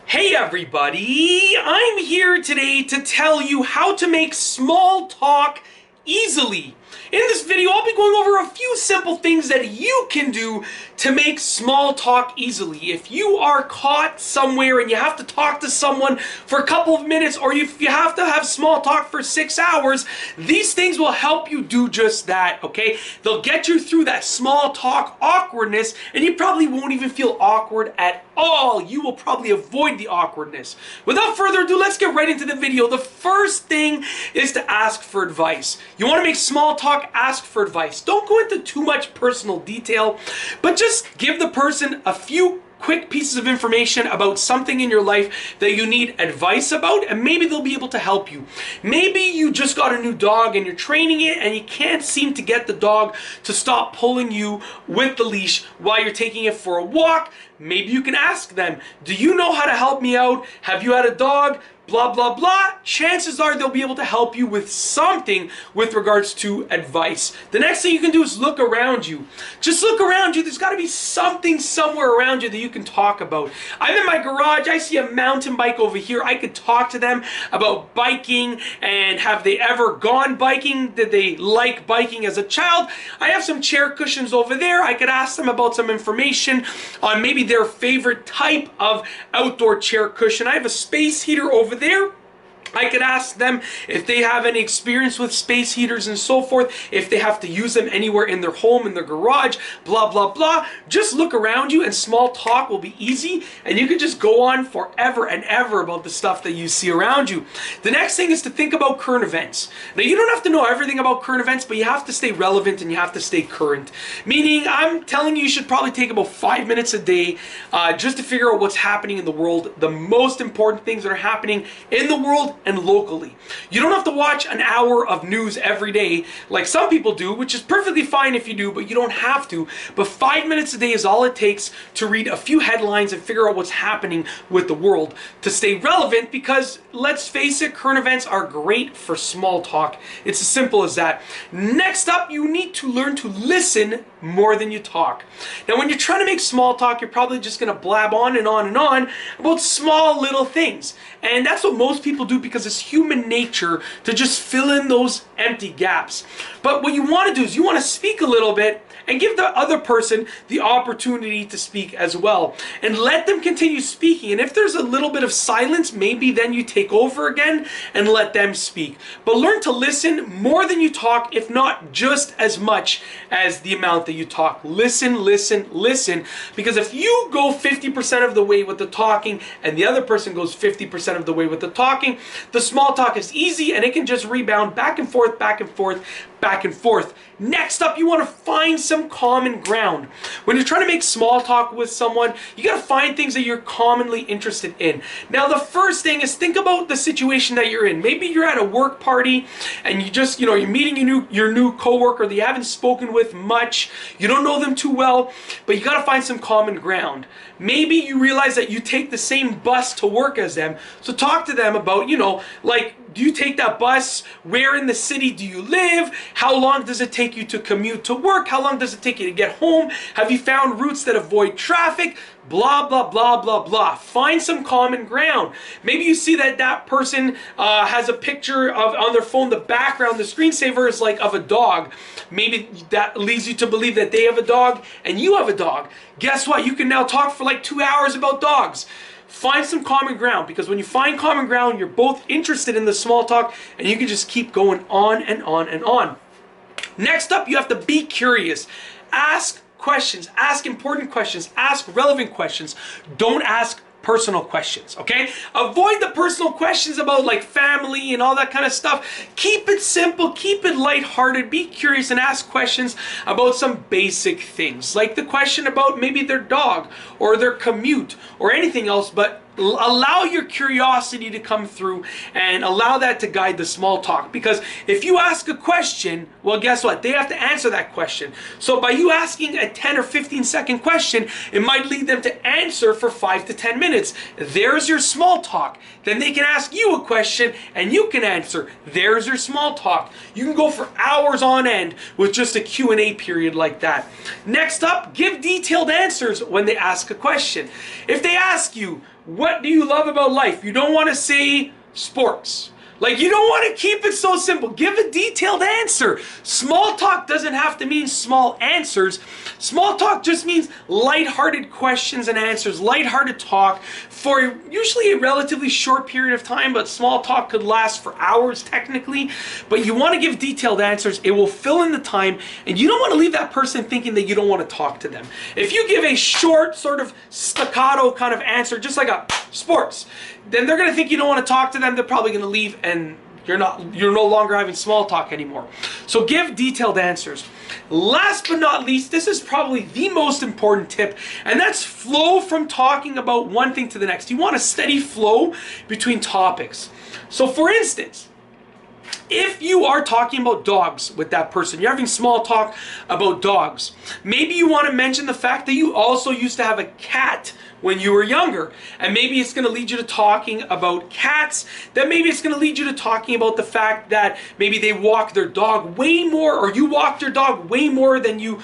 Hey everybody, I'm here today to tell you how to make small talk easily. In this video, I'll be going over a few simple things that you can do to make small talk easily. If you are caught somewhere and you have to talk to someone for a couple of minutes, or if you have to have small talk for 6 hours, these things will help you do just that, okay? They'll get you through that small talk awkwardness, and you probably won't even feel awkward at all. You will probably avoid the awkwardness. Without further ado, let's get right into the video. The first thing is to ask for advice. You want to make small talk, ask for advice. Don't go into too much personal detail, but just give the person a few quick pieces of information about something in your life that you need advice about, and maybe they'll be able to help you. Maybe you just got a new dog and you're training it and you can't seem to get the dog to stop pulling you with the leash while you're taking it for a walk. Maybe you can ask them, do you know how to help me out? Have you had a dog? Blah, blah, blah. Chances are they'll be able to help you with something with regards to advice. The next thing you can do is look around you. Just look around you. There's got to be something somewhere around you that you can talk about. I'm in my garage. I see a mountain bike over here. I could talk to them about biking and have they ever gone biking? Did they like biking as a child? I have some chair cushions over there. I could ask them about some information on maybe their favorite type of outdoor chair cushion. I have a space heater over there. I could ask them if they have any experience with space heaters and so forth, if they have to use them anywhere in their home, in their garage, blah, blah, blah. Just look around you and small talk will be easy, and you can just go on forever and ever about the stuff that you see around you. The next thing is to think about current events. Now, you don't have to know everything about current events, but you have to stay relevant and you have to stay current. Meaning, I'm telling you, you should probably take about 5 minutes a day just to figure out what's happening in the world, the most important things that are happening in the world and locally. You don't have to watch an hour of news every day like some people do, which is perfectly fine if you do, but you don't have to. But 5 minutes a day is all it takes to read a few headlines and figure out what's happening with the world to stay relevant, because let's face it, current events are great for small talk. It's as simple as that. Next up, you need to learn to listen more than you talk. Now, when you're trying to make small talk, you're probably just going to blab on and on and on about small little things. And that's what most people do, because it's human nature to just fill in those empty gaps. But what you want to do is you want to speak a little bit and give the other person the opportunity to speak as well. And let them continue speaking. And if there's a little bit of silence, maybe then you take over again and let them speak. But learn to listen more than you talk, if not just as much as the amount that you talk. Listen, listen, listen. Because if you go 50% of the way with the talking and the other person goes 50% of the way with the talking, the small talk is easy and it can just rebound back and forth, back and forth, back and forth. Next up, you want to find some common ground. When you're trying to make small talk with someone, you got to find things that you're commonly interested in. Now, the first thing is think about the situation that you're in. Maybe you're at a work party and you just, you're meeting your new coworker that you haven't spoken with much. You don't know them too well, but you got to find some common ground. Maybe you realize that you take the same bus to work as them. So talk to them about, like, do you take that bus? Where in the city do you live? How long does it take you to commute to work? How long does it take you to get home? Have you found routes that avoid traffic? Blah, blah, blah, blah, blah. Find some common ground. Maybe you see that person has a picture of on their phone, the background, the screensaver is like of a dog. Maybe that leads you to believe that they have a dog and you have a dog. Guess what? You can now talk for like 2 hours about dogs. Find some common ground, because when you find common ground, you're both interested in the small talk and you can just keep going on and on and on. Next up, you have to be curious. Ask questions, ask important questions, ask relevant questions. Don't ask personal questions, okay? Avoid the personal questions about like family and all that kind of stuff. Keep it simple, keep it lighthearted, be curious and ask questions about some basic things. Like the question about maybe their dog or their commute or anything else, but allow your curiosity to come through and allow that to guide the small talk. Because if you ask a question, well, guess what? They have to answer that question. So by you asking a 10 or 15 second question, it might lead them to answer for 5 to 10 minutes. There's your small talk. Then they can ask you a question and you can answer. There's your small talk. You can go for hours on end with just a Q&A period like that. Next up, give detailed answers when they ask a question. If they ask you, what do you love about life? You don't want to say sports. Like, you don't want to keep it so simple. Give a detailed answer. Small talk doesn't have to mean small answers. Small talk just means lighthearted questions and answers, lighthearted talk for usually a relatively short period of time, but small talk could last for hours technically. But you want to give detailed answers. It will fill in the time, and you don't want to leave that person thinking that you don't want to talk to them. If you give a short, sort of staccato kind of answer, just like a sports, then they're going to think you don't want to talk to them. They're probably going to leave, and you're no longer having small talk anymore. So give detailed answers. Last but not least, this is probably the most important tip, and that's flow from talking about one thing to the next. You want a steady flow between topics. So for instance, if you are talking about dogs with that person, you're having small talk about dogs, maybe you want to mention the fact that you also used to have a cat when you were younger, and maybe it's going to lead you to talking about cats. Then maybe it's going to lead you to talking about the fact that maybe they walk their dog way more, or you walked your dog way more than you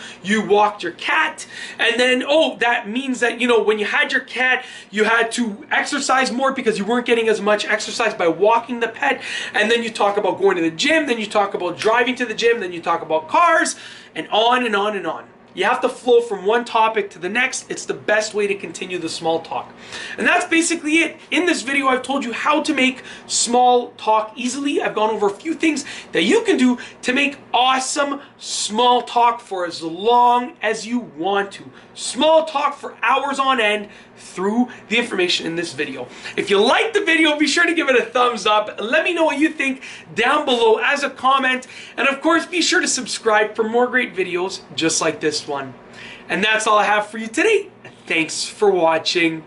walked your cat. And then, oh, that means that, you know, when you had your cat, you had to exercise more because you weren't getting as much exercise by walking the pet. And then you talk about going to the gym, then you talk about driving to the gym, then you talk about cars, and on and on and on. You have to flow from one topic to the next. It's the best way to continue the small talk. And that's basically it. In this video, I've told you how to make small talk easily. I've gone over a few things that you can do to make awesome small talk for as long as you want to. Small talk for hours on end through the information in this video. If you liked the video, be sure to give it a thumbs up. Let me know what you think down below as a comment. And of course, be sure to subscribe for more great videos just like this one. And that's all I have for you today. Thanks for watching.